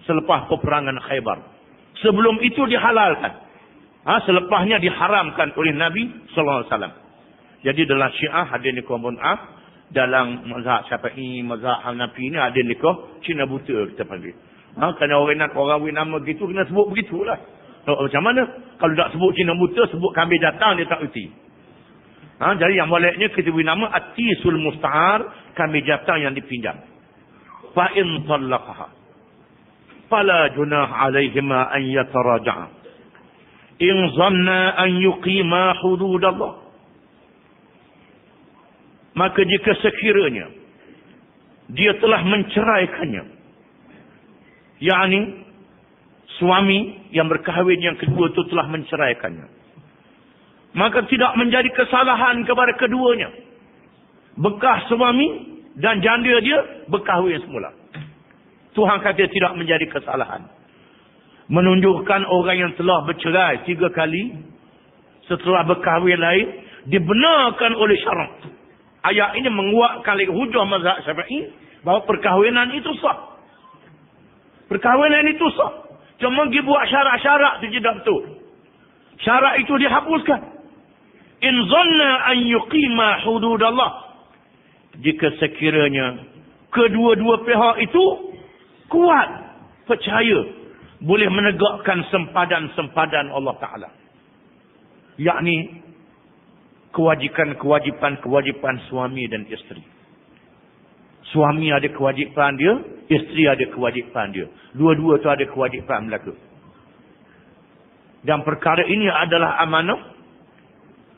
selepas peperangan Khaybar. Sebelum itu dihalalkan. Selepasnya diharamkan oleh Nabi sallallahu alaihi wasallam. Jadi dalam Syiah ada nikah mun'ah, dalam mazhab Syafi'i, mazhab Hanafi ni ada nikah Cina buta kita panggil. Kerana orang nama gitu kena sebut begitulah. Macam mana? Kalau tak sebut Cina buta, sebut kambing datang dia tak erti. Jadi yang baliknya kita beri nama Atisul Musta'ar, kambing datang yang dipinjam. Fa in talaqaha fala junah 'alaihima an yataraja'a in zanna an yuqima hududallah. Maka jika sekiranya dia telah menceraikannya, yakni suami yang berkahwin yang kedua itu telah menceraikannya, maka tidak menjadi kesalahan kepada keduanya. Bekas suami dan janda dia berkahwin semula. Tuhan kata tidak menjadi kesalahan. Menunjukkan orang yang telah bercerai 3 kali setelah berkahwin lain dibenarkan oleh syarak. Ayat ini menguatkan lagi hujah mazhab Syafi'i bahawa perkahwinan itu sah. Perkahwinan itu sah. Cuma pergi buat syarat-syarat itu tidak betul. Syarat itu dihapuskan. In zanna an yuqima hududallah. Jika sekiranya kedua-dua pihak itu kuat, percaya, boleh menegakkan sempadan-sempadan Allah Ta'ala. Yakni kewajipan suami dan isteri. Suami ada kewajipan dia, isteri ada kewajipan dia. Dua-dua tu ada kewajipan berlaku. Dan perkara ini adalah amanah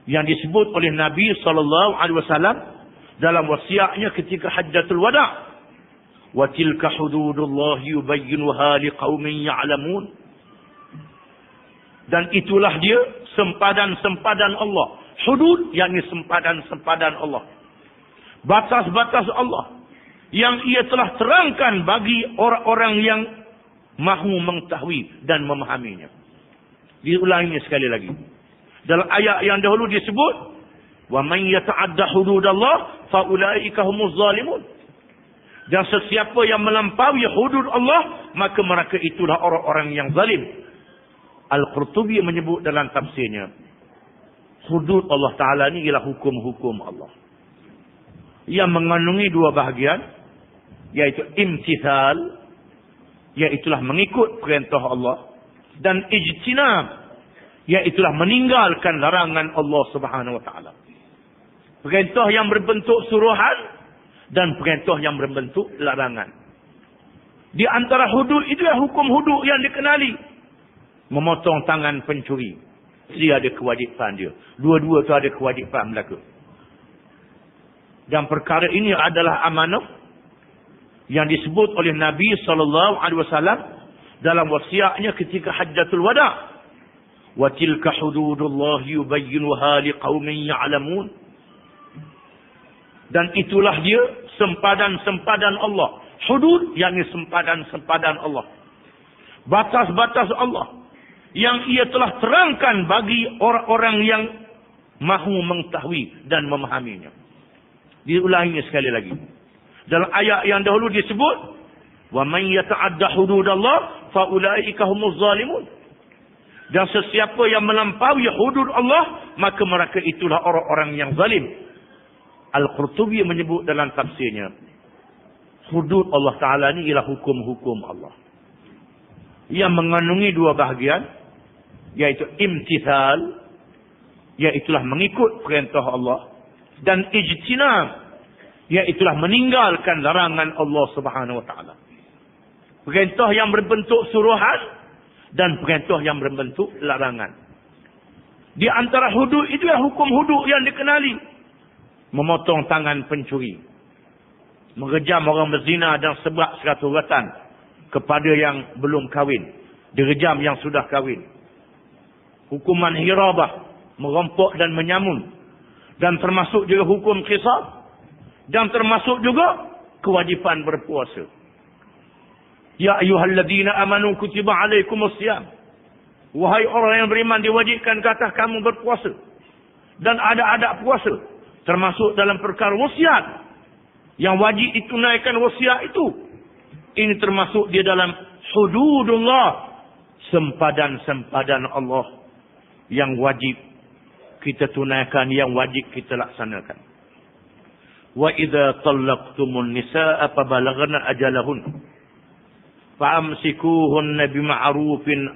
yang disebut oleh Nabi SAW dalam wasiatnya ketika Hajjatul Wada'. Wa tilka hududullah yubayyinuha liqaumin ya'lamun. Dan itulah dia sempadan-sempadan Allah. Hudud yakni sempadan-sempadan Allah. Batas-batas Allah yang ia telah terangkan bagi orang-orang yang mahu mengetahui dan memahaminya. Diulangi sekali lagi. Dalam ayat yang dahulu disebut, wa man yata'adda hududallah fa ulaika humuz zalimun. Dan sesiapa yang melampaui hudud Allah, maka mereka itulah orang-orang yang zalim. Al-Qurtubi menyebut dalam tafsirnya, hudud Allah Ta'ala ni ialah hukum-hukum Allah yang mengandungi 2 bahagian, iaitu imtithal, iaitulah mengikut perintah Allah, dan ijtinab, iaitulah meninggalkan larangan Allah Subhanahu Wa Ta'ala. Perintah yang berbentuk suruhan dan perintah yang berbentuk larangan. Di antara hudud itu adalah hukum hudud yang dikenali. Memotong tangan pencuri, dia ada kewajipan dia. Dua-dua tu ada kewajipan berlaku. Dan perkara ini adalah amanah yang disebut oleh Nabi SAW dalam wasiatnya ketika Hajjatul Wada'. Wa tilka hududullah yubayyinuha liqaumin ya'lamun. Dan itulah dia sempadan-sempadan Allah. Hudud yakni sempadan-sempadan Allah. Batas-batas Allah yang ia telah terangkan bagi orang-orang yang mahu mengetahui dan memahaminya. Diulangi sekali lagi. Dalam ayat yang dahulu disebut, wa man yata'adda hududallah fa ulaika humuz zalimun. Dan sesiapa yang melampaui hudud Allah, maka mereka itulah orang-orang yang zalim. Al-Qurtubi menyebut dalam tafsirnya, hudud Allah Ta'ala ni ialah hukum-hukum Allah yang mengandungi 2 bahagian, iaitu imtithal, iaitulah mengikut perintah Allah, dan ijtinab, iaitulah meninggalkan larangan Allah Subhanahu Wa Ta'ala. Perintah yang berbentuk suruhan dan perintah yang berbentuk larangan. Di antara hudud itu adalah hukum hudud yang dikenali. Memotong tangan pencuri, merejam orang berzina dan sebab 100 ratan kepada yang belum kahwin, direjam yang sudah kahwin. Hukuman hirabah, merompak dan menyamun, dan termasuk juga hukum qisas, dan termasuk juga kewajipan berpuasa. Ya ayyuhalladzina amanu kutiba alaikumusiyam. Wahai orang yang beriman, diwajibkan ke atas kamu berpuasa. Dan ada adab puasa. Termasuk dalam perkara wasiat. Yang wajib ditunaikan wasiat itu. Ini termasuk dia dalam hududullah, sempadan-sempadan Allah yang wajib kita tunaikan, yang wajib kita laksanakan. Wa idza talaqtumun nisaa fa balaghna ajalahun fa amsikuhunna bima'rufin